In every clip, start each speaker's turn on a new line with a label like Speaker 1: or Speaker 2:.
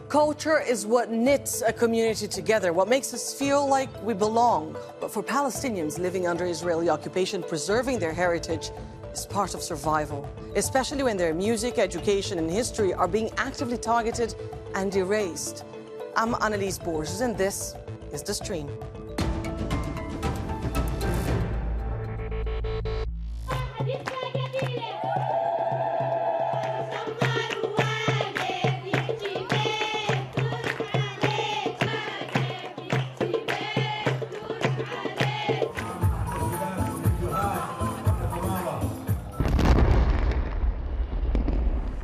Speaker 1: Culture is what knits a community together, what makes us feel like we belong. But for Palestinians living under Israeli occupation, preserving their heritage is part of survival, especially when their music, education and history are being actively targeted and erased. I'm Anelise Borges and this is The Stream.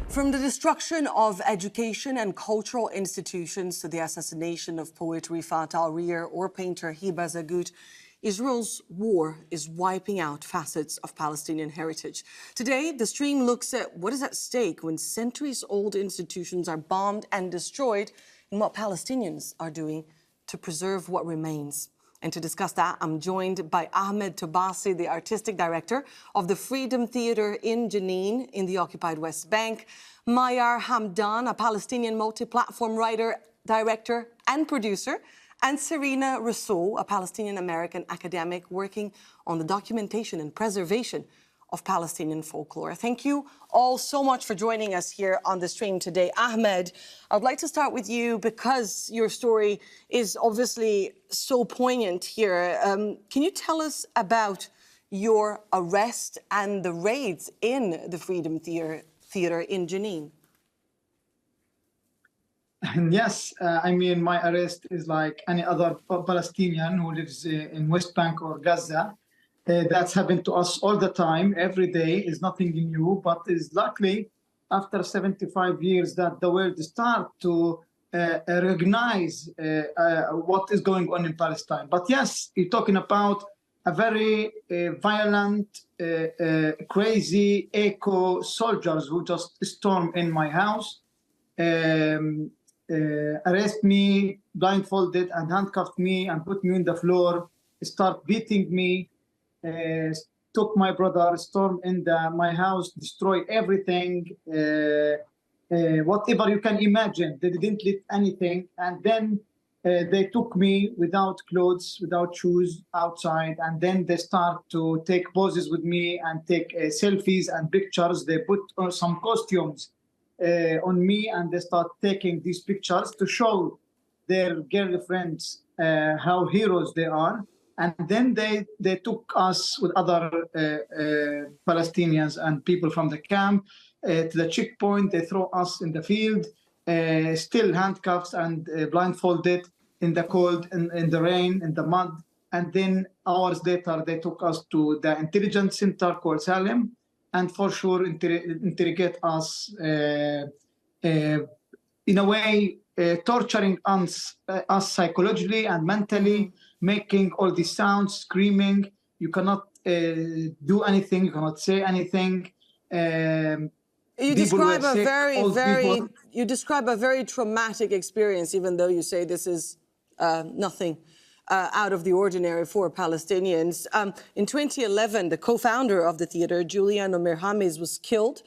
Speaker 1: From the destruction of education and cultural institutions to the assassination of poet Refaat Alareer or painter Hiba Zagout, Israel's war is wiping out facets of Palestinian heritage. Today, The Stream looks at what is at stake when centuries-old institutions are bombed and destroyed and what Palestinians are doing to preserve what remains. And to discuss that, I'm joined by Ahmed Tobasi, the artistic director of the Freedom Theatre in Jenin in the occupied West Bank, Mayar Hamdan, a Palestinian multi-platform writer, director and producer, and Serena, Rasoul, a Palestinian-American academic working on the documentation and preservation of Palestinian folklore. Thank you all so much for joining us here on The Stream today. Ahmed, I would like to start with you because your story is obviously so poignant here. Can you tell us about your arrest and the raids in the Freedom Theatre in Jenin?
Speaker 2: Yes, I mean, my arrest is like any other Palestinian who lives in West Bank or Gaza. That's happened to us all the time, every day, is nothing new, but is luckily after 75 years that the world start to recognize what is going on in Palestine. But yes, you're talking about a very violent, crazy eco soldiers who just stormed in my house, arrest me, blindfolded and handcuffed me and put me on the floor, start beating me. Took my brother, stormed in my house, destroy everything, whatever you can imagine. They didn't leave anything. And then they took me without clothes, without shoes outside. And then they start to take poses with me and take selfies and pictures. They put some costumes on me and they start taking these pictures to show their girlfriends how heroes they are. And then they took us with other Palestinians and people from the camp to the checkpoint. They throw us in the field, still handcuffs and blindfolded in the cold, in the rain, in the mud. And then hours later, they took us to the intelligence center called Salem, and for sure interrogate us in a way, torturing us psychologically and mentally, making all these sounds, screaming. You cannot do anything. You cannot say anything.
Speaker 1: You describe a very traumatic experience, even though you say this is nothing out of the ordinary for Palestinians. In 2011, the co-founder of the theatre, Juliano Mirhames, was killed.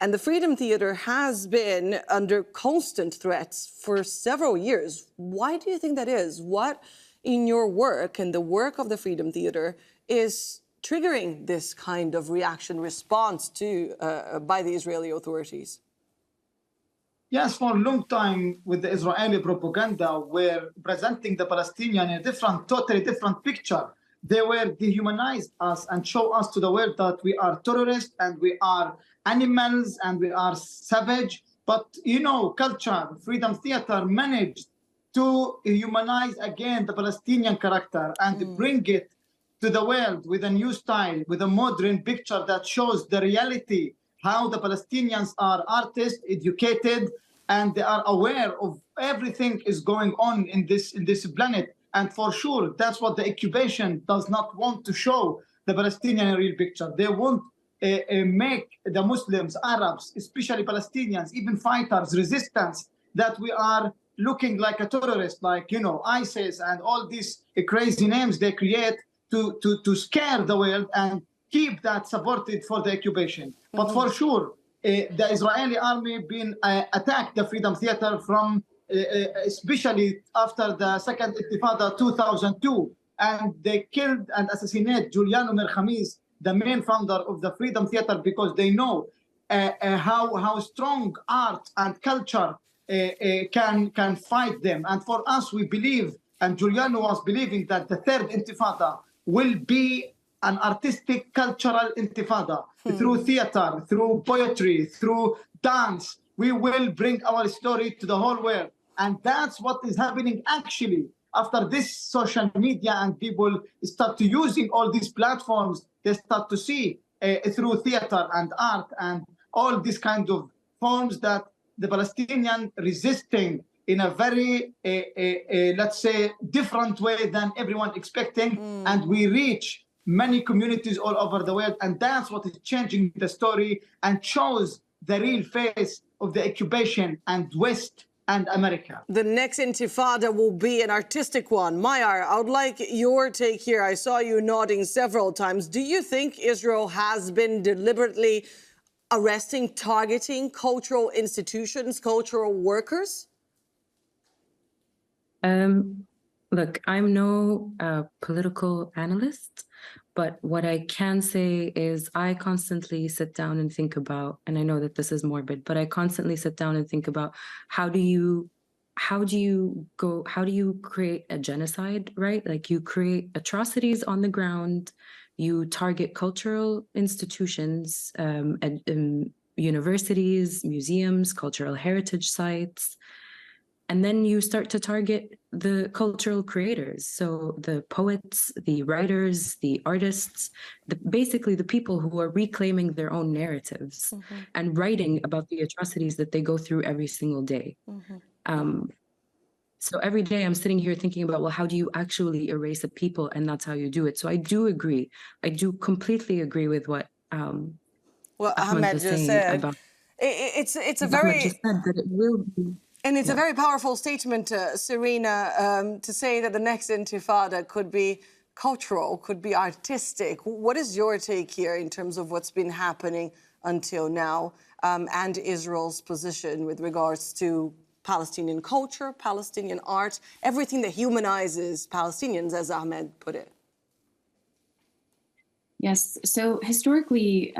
Speaker 1: And the Freedom Theatre has been under constant threats for several years. Why do you think that is? What in your work and the work of the Freedom Theatre is triggering this kind of reaction, response to by the Israeli authorities?
Speaker 2: Yes, for a long time with the Israeli propaganda, were presenting the Palestinian in a totally different picture. They were dehumanize us and show us to the world that we are terrorists and we are animals and we are savage. But, you know, culture, Freedom Theatre managed to humanize again the Palestinian character and bring it to the world with a new style, with a modern picture that shows the reality, how the Palestinians are artists, educated, and they are aware of everything is going on in this planet. And for sure, that's what the occupation does not want to show the Palestinian real picture. They want make the Muslims, Arabs, especially Palestinians, even fighters, resistance, that we are looking like a terrorist, like, you know, ISIS and all these crazy names they create to scare the world and keep that supported for the occupation. But for sure, the Israeli army been attacked the Freedom Theatre from especially after the Second Intifada 2002. And they killed and assassinated Giuliano Merkhamis, the main founder of the Freedom Theater, because they know how strong art and culture can fight them. And for us, we believe, and Giuliano was believing, that the third Intifada will be an artistic, cultural intifada through theater, through poetry, through dance. We will bring our story to the whole world. And that's what is happening actually. After this social media and people start to using all these platforms, they start to see through theater and art and all these kind of forms that the Palestinian resisting in a very, let's say, different way than everyone expecting. And we reach many communities all over the world. And that's what is changing the story and shows the real face of the occupation and West and America.
Speaker 1: The next Intifada will be an artistic one. Mayar, I would like your take here. I saw you nodding several times. Do you think Israel has been deliberately arresting, targeting cultural institutions, cultural workers?
Speaker 3: Look, I'm no political analyst, but what I can say is I constantly sit down and think about, and I know that this is morbid, but I constantly sit down and think about how do you create a genocide, right? Like you create atrocities on the ground, you target cultural institutions, universities, museums, cultural heritage sites, and then you start to target the cultural creators. So the poets, the writers, the artists, basically the people who are reclaiming their own narratives and writing about the atrocities that they go through every single day. So every day I'm sitting here thinking about, well, how do you actually erase a people? And that's how you do it. So I do agree. I do completely agree with what
Speaker 1: Ahmed just said. About it's a very...
Speaker 3: just said that it will be...
Speaker 1: And it's a very powerful statement, Serena, to say that the next Intifada could be cultural, could be artistic. What is your take here in terms of what's been happening until now and Israel's position with regards to Palestinian culture, Palestinian art, everything that humanizes Palestinians, as Ahmed put it?
Speaker 4: Yes, so historically,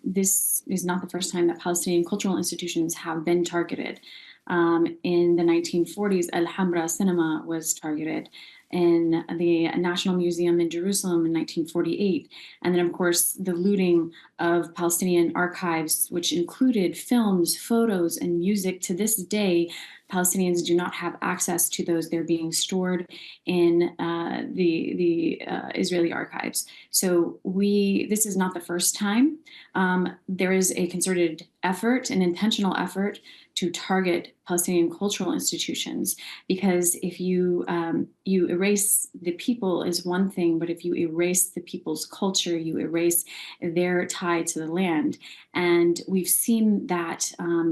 Speaker 4: this is not the first time that Palestinian cultural institutions have been targeted. In the 1940s, Al Hamra cinema was targeted in the National Museum in Jerusalem in 1948. And then, of course, the looting of Palestinian archives, which included films, photos, and music. To this day, Palestinians do not have access to those. They're being stored in the Israeli archives. So this is not the first time. There is a concerted effort, an intentional effort to target Palestinian cultural institutions, because if you erase the people is one thing, but if you erase the people's culture, you erase their tie to the land. And we've seen that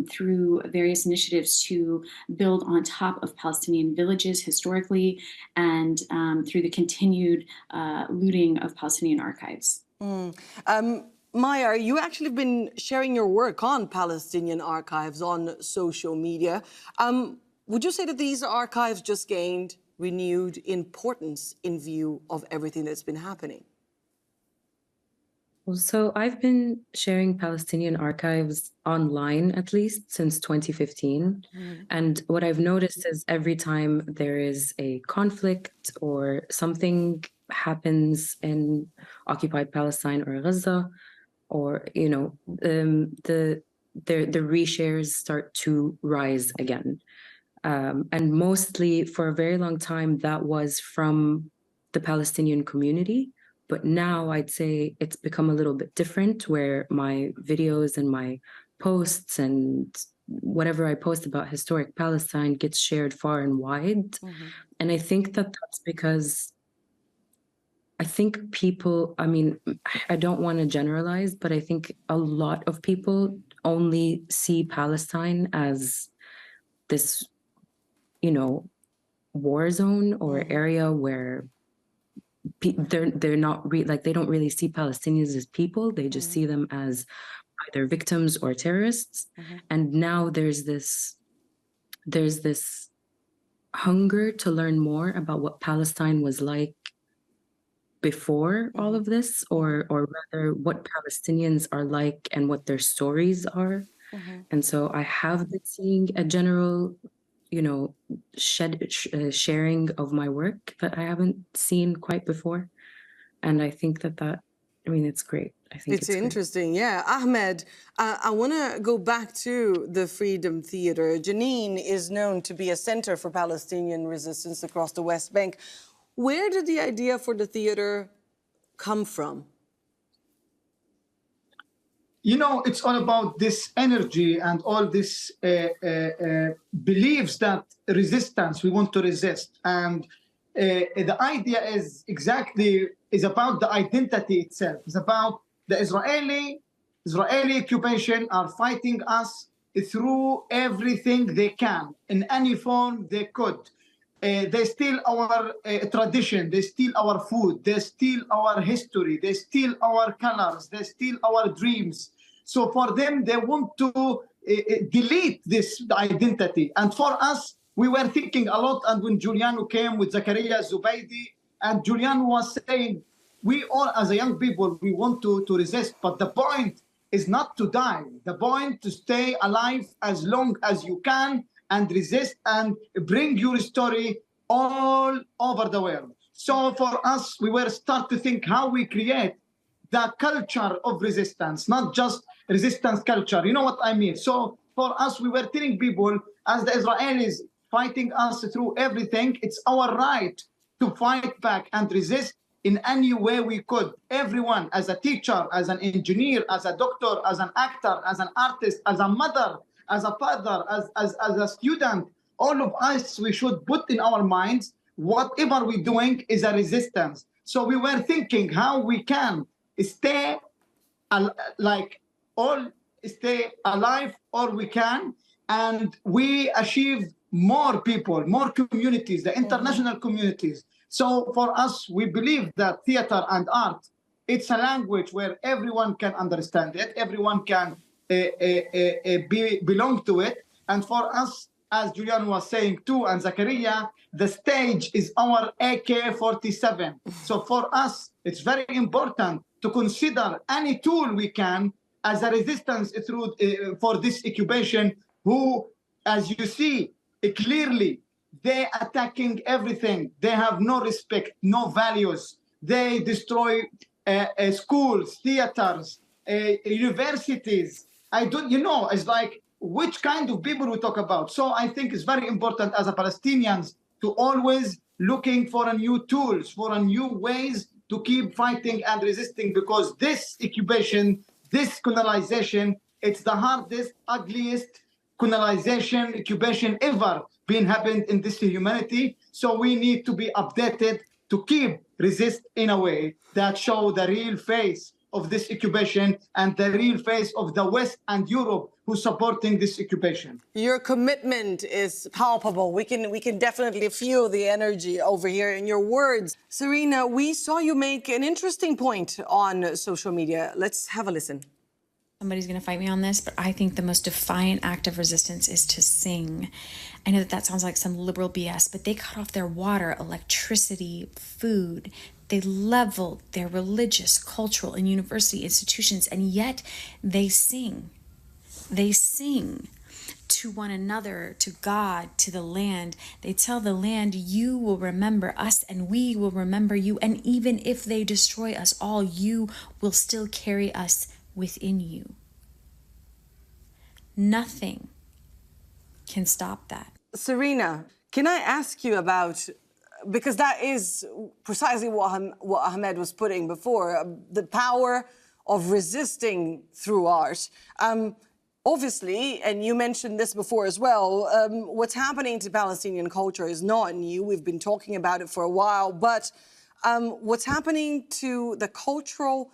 Speaker 4: through various initiatives to build on top of Palestinian villages historically, and through the continued looting of Palestinian archives.
Speaker 1: Mayar, you actually have been sharing your work on Palestinian archives on social media. Would you say that these archives just gained renewed importance in view of everything that's been happening?
Speaker 3: Well, so I've been sharing Palestinian archives online, at least since 2015. And what I've noticed is every time there is a conflict or something happens in occupied Palestine or Gaza, or, the reshares start to rise again. And mostly for a very long time, that was from the Palestinian community. But now I'd say it's become a little bit different, where my videos and my posts and whatever I post about historic Palestine gets shared far and wide. And I think that that's because I think people, I don't want to generalize, but I think a lot of people only see Palestine as this, war zone or area where they're not they don't really see Palestinians as people. They just see them as either victims or terrorists. And now there's this hunger to learn more about what Palestine was like before all of this, or rather what Palestinians are like and what their stories are. And so I have been seeing a general, sharing of my work that I haven't seen quite before. And I think it's great. I think
Speaker 1: It's
Speaker 3: it's great.
Speaker 1: interesting, yeah. Ahmed, I want to go back to the Freedom Theater. Jenin is known to be a center for Palestinian resistance across the West Bank. Where did the idea for the theater come from?
Speaker 2: It's all about this energy and all this beliefs that resistance, we want to resist. And the idea is about the identity itself. It's about the Israeli occupation are fighting us through everything they can, in any form they could. They steal our tradition, they steal our food, they steal our history, they steal our colors, they steal our dreams. So for them, they want to delete this identity. And for us, we were thinking a lot. And when Giuliano came with Zakaria Zubaydi, and Giuliano was saying, we all as a young people, we want to resist. But the point is not to die. The point to stay alive as long as you can and resist and bring your story all over the world. So for us, we were start to think how we create the culture of resistance, not just resistance culture. You know what I mean? So for us, we were telling people, as the Israelis fighting us through everything, it's our right to fight back and resist in any way we could. Everyone, as a teacher, as an engineer, as a doctor, as an actor, as an artist, as a mother, as a father, as a student, all of us, we should put in our minds, whatever we're doing is a resistance. So we were thinking how we can stay stay alive all we can, and we achieve more people, more communities, the international communities. So for us, we believe that theater and art, it's a language where everyone can understand it, everyone can belong to it. And for us, as Julian was saying too, and Zakaria, the stage is our AK-47. So for us, it's very important to consider any tool we can as a resistance through for this occupation, who, as you see clearly, they're attacking everything. They have no respect, no values. They destroy schools, theaters, universities. It's like, which kind of people we talk about? So I think it's very important as a Palestinians to always looking for a new tools, for a new ways to keep fighting and resisting, because this occupation, this colonization, it's the hardest, ugliest colonization, occupation ever been happened in this humanity. So we need to be updated to keep resist in a way that show the real face of this occupation and the real face of the West and Europe who's supporting this occupation.
Speaker 1: Your commitment is palpable. We can definitely feel the energy over here in your words. Serena, we saw you make an interesting point on social media. Let's have a listen.
Speaker 5: Somebody's going to fight me on this, but I think the most defiant act of resistance is to sing. I know that sounds like some liberal BS, but they cut off their water, electricity, food. They leveled their religious, cultural, and university institutions, and yet they sing. They sing to one another, to God, to the land. They tell the land, you will remember us and we will remember you. And even if they destroy us all, you will still carry us within you. Nothing can stop that.
Speaker 1: Serena, can I ask you about, because that is precisely what Ahmed was putting before, the power of resisting through art. Obviously, and you mentioned this before as well, what's happening to Palestinian culture is not new. We've been talking about it for a while, but what's happening to the cultural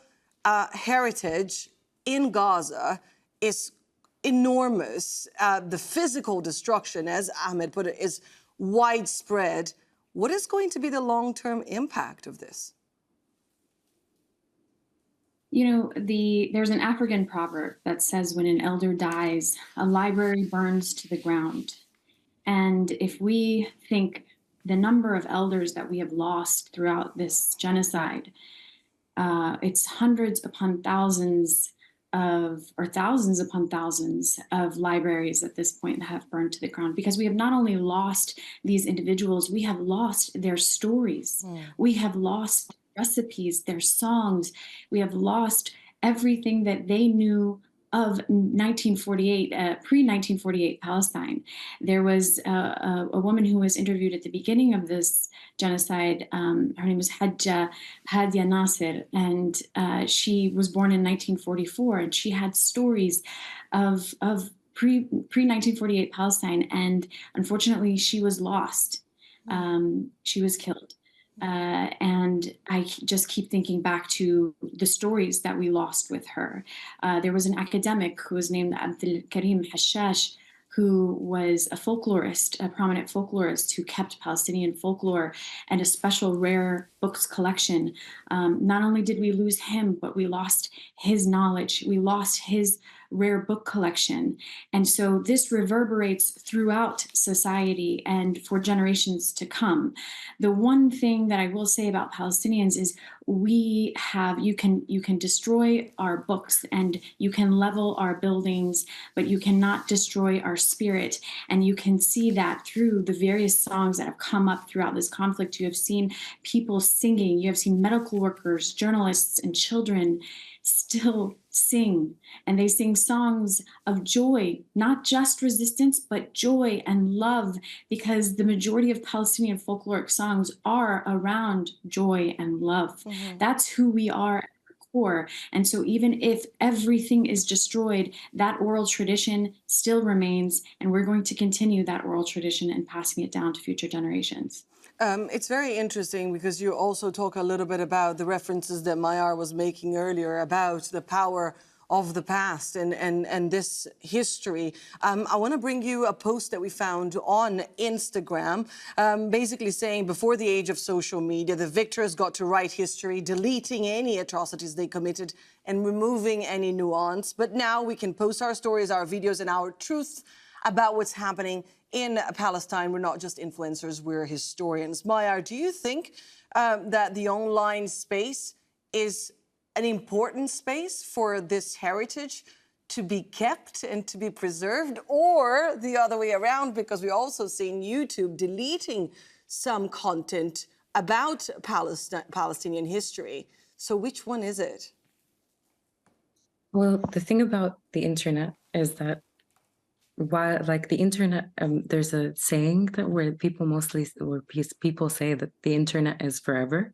Speaker 1: heritage in Gaza is enormous. The physical destruction, as Ahmed put it, is widespread. What is going to be the long-term impact of this?
Speaker 4: There's an African proverb that says when an elder dies, a library burns to the ground. And if we think the number of elders that we have lost throughout this genocide, it's hundreds upon thousands or thousands upon thousands of libraries at this point that have burned to the ground, because we have not only lost these individuals, we have lost their stories. We have lost recipes, their songs. We have lost everything that they knew of 1948, pre-1948 Palestine. There was a woman who was interviewed at the beginning of this genocide. Her name was Hadia Nasser, and she was born in 1944, and she had stories of pre-1948 Palestine, and unfortunately she was lost. She was killed. And I just keep thinking back to the stories that we lost with her. There was an academic who was named Abdul Karim Hashash, who was a folklorist, a prominent folklorist who kept Palestinian folklore and a special rare books collection. Not only did we lose him, but we lost his knowledge. We lost his rare book collection. And so this reverberates throughout society and for generations to come. The one thing that I will say about Palestinians is you can destroy our books and you can level our buildings, but you cannot destroy our spirit. And you can see that through the various songs that have come up throughout this conflict. You have seen people singing, you have seen medical workers, journalists, and children still sing, and they sing songs of joy, not just resistance, but joy and love, because the majority of Palestinian folkloric songs are around joy and love. That's who we are at our core. And so even if everything is destroyed, that oral tradition still remains, and we're going to continue that oral tradition and passing it down to future generations.
Speaker 1: It's very interesting because you also talk a little bit about the references that Mayar was making earlier about the power of the past and this history. I want to bring you a post that we found on Instagram, basically saying before the age of social media, the victors got to write history, deleting any atrocities they committed and removing any nuance. But now we can post our stories, our videos, and our truth about what's happening in Palestine. We're not just influencers, we're historians. Mayar, do you think that the online space is an important space for this heritage to be kept and to be preserved, or the other way around, because we're also seeing YouTube deleting some content about Palestinian history? So which one is it?
Speaker 3: Well, the thing about the internet is that while, like, the internet, there's a saying that where people say that the internet is forever.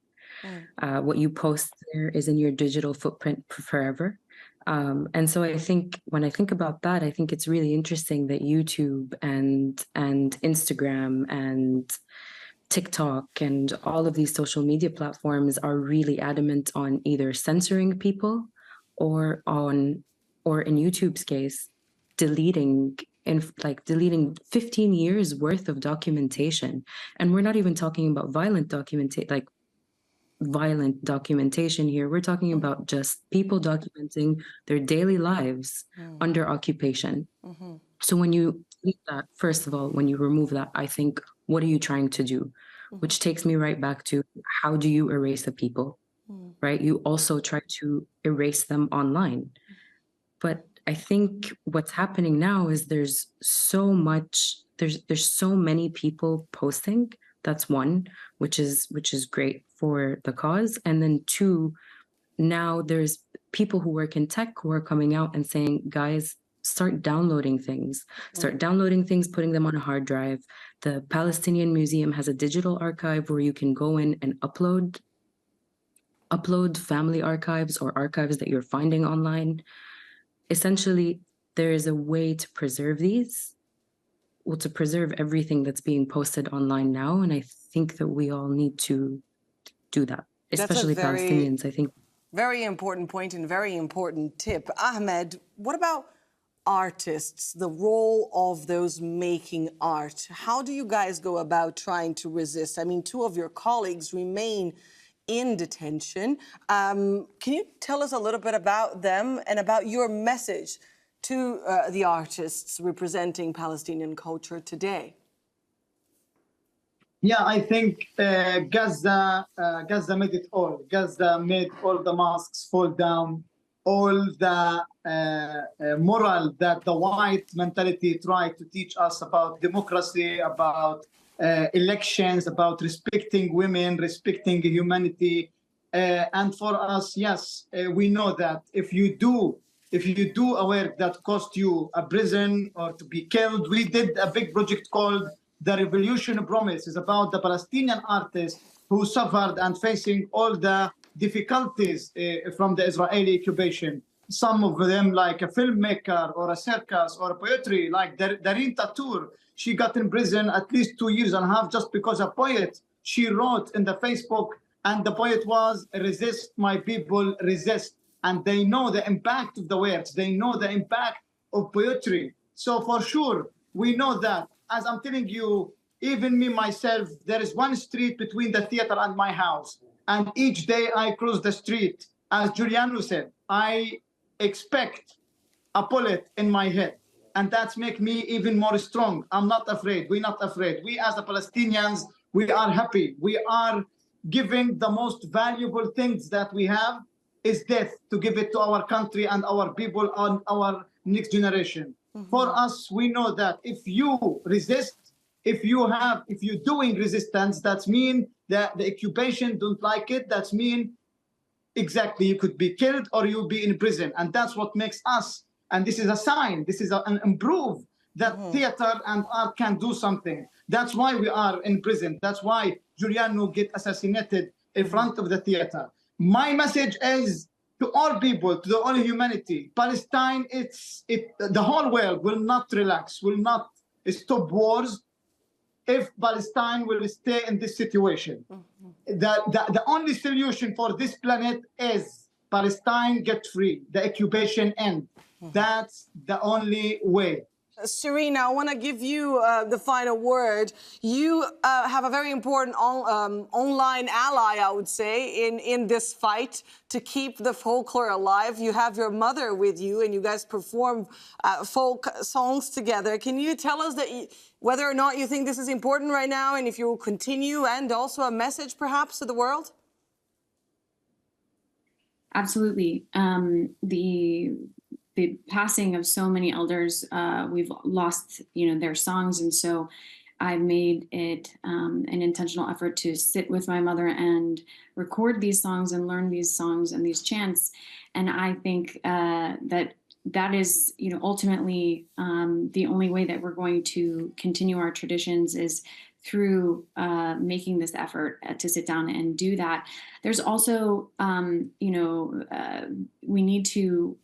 Speaker 3: What you post there is in your digital footprint forever. And so I think when I think about that, I think it's really interesting that YouTube and Instagram and TikTok and all of these social media platforms are really adamant on either censoring people or in YouTube's case, deleting 15 years worth of documentation. And we're not even talking about violent documentation here. We're talking about just people documenting their daily lives under occupation. So when you delete that, first of all, when you remove that, I think, what are you trying to do? Which takes me right back to, how do you erase the people, right? You also try to erase them online. But I think what's happening now is there's so many people posting. That's one, which is great for the cause. And then two, now there's people who work in tech who are coming out and saying, guys, start downloading things, putting them on a hard drive. The Palestinian Museum has a digital archive where you can go in and upload family archives or archives that you're finding online. Essentially, there is a way to preserve these, to preserve everything that's being posted online now. And I think that we all need to do that, especially Palestinians, I think.
Speaker 1: Very important point and very important tip. Ahmed, what about artists, the role of those making art? How do you guys go about trying to resist? I mean, two of your colleagues remain in detention. Can you tell us a little bit about them and about your message to the artists representing Palestinian culture today?
Speaker 2: Yeah, I think Gaza made it all. Gaza made all the masks fall down, all the moral that the white mentality tried to teach us about democracy, about elections, about respecting women, respecting humanity. And for us, yes, we know that if you do a work that cost you a prison or to be killed, we did a big project called The Revolution Promise. Is about the Palestinian artists who suffered and facing all the difficulties from the Israeli occupation. Some of them, like a filmmaker or a circus or a poetry, like Darine Tatur. She got in prison at least 2 years and a half just because a poet she wrote in the Facebook, and the poet was "Resist, my people, resist." And they know the impact of the words. They know the impact of poetry. So for sure, we know that. As I'm telling you, even me, myself, there is one street between the theater and my house. And each day I cross the street, as Giuliano said, I expect a bullet in my head. And that's make me even more strong. I'm not afraid. We're not afraid. We as the Palestinians, we are happy. We are giving the most valuable things that we have is death, to give it to our country and our people and our next generation. For us, we know that if you resist, if you're doing resistance, that's mean that the occupation don't like it. That's mean exactly you could be killed or you'll be in prison. And that's what makes us, and this is a sign, this is an improve that theater and art can do something. That's why we are in prison. That's why Giuliano get assassinated in front of the theater. My message is to all people, to the all humanity. Palestine, the whole world will not relax, will not stop wars if Palestine will stay in this situation. The only solution for this planet is Palestine get free, the occupation end. That's the only way.
Speaker 1: Serena, I want to give you the final word. You have a very important online ally, I would say, in this fight to keep the folklore alive. You have your mother with you, and you guys perform folk songs together. Can you tell us whether or not you think this is important right now, and if you will continue, and also a message perhaps to the world?
Speaker 4: Absolutely. The passing of so many elders, we've lost, their songs. And so I made it an intentional effort to sit with my mother and record these songs and learn these songs and these chants. And I think that is, ultimately the only way that we're going to continue our traditions is through making this effort to sit down and do that. There's also, we need to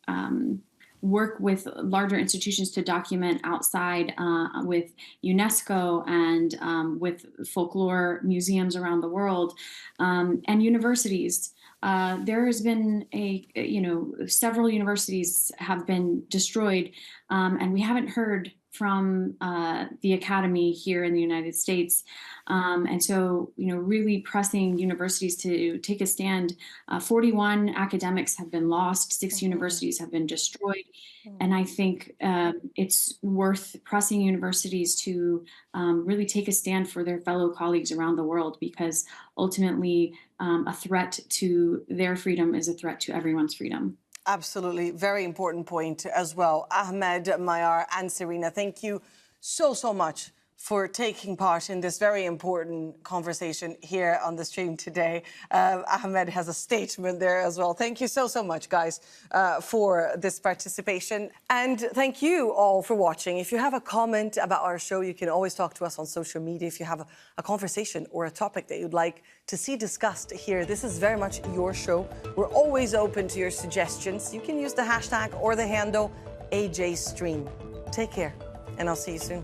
Speaker 4: work with larger institutions to document outside with UNESCO and with folklore museums around the world and universities. There has been several universities have been destroyed, and we haven't heard from the academy here in the United States. And so, really pressing universities to take a stand. 41 academics have been lost, 6 universities have been destroyed. And I think it's worth pressing universities to really take a stand for their fellow colleagues around the world, because ultimately a threat to their freedom is a threat to everyone's freedom.
Speaker 1: Absolutely. Very important point as well. Ahmed, Mayar and Serena, thank you so much for taking part in this very important conversation here on the stream today. Ahmed has a statement there as well. Thank you so much, guys, for this participation. And thank you all for watching. If you have a comment about our show, you can always talk to us on social media. If you have a conversation or a topic that you'd like to see discussed here, this is very much your show. We're always open to your suggestions. You can use the hashtag or the handle AJStream. Take care, and I'll see you soon.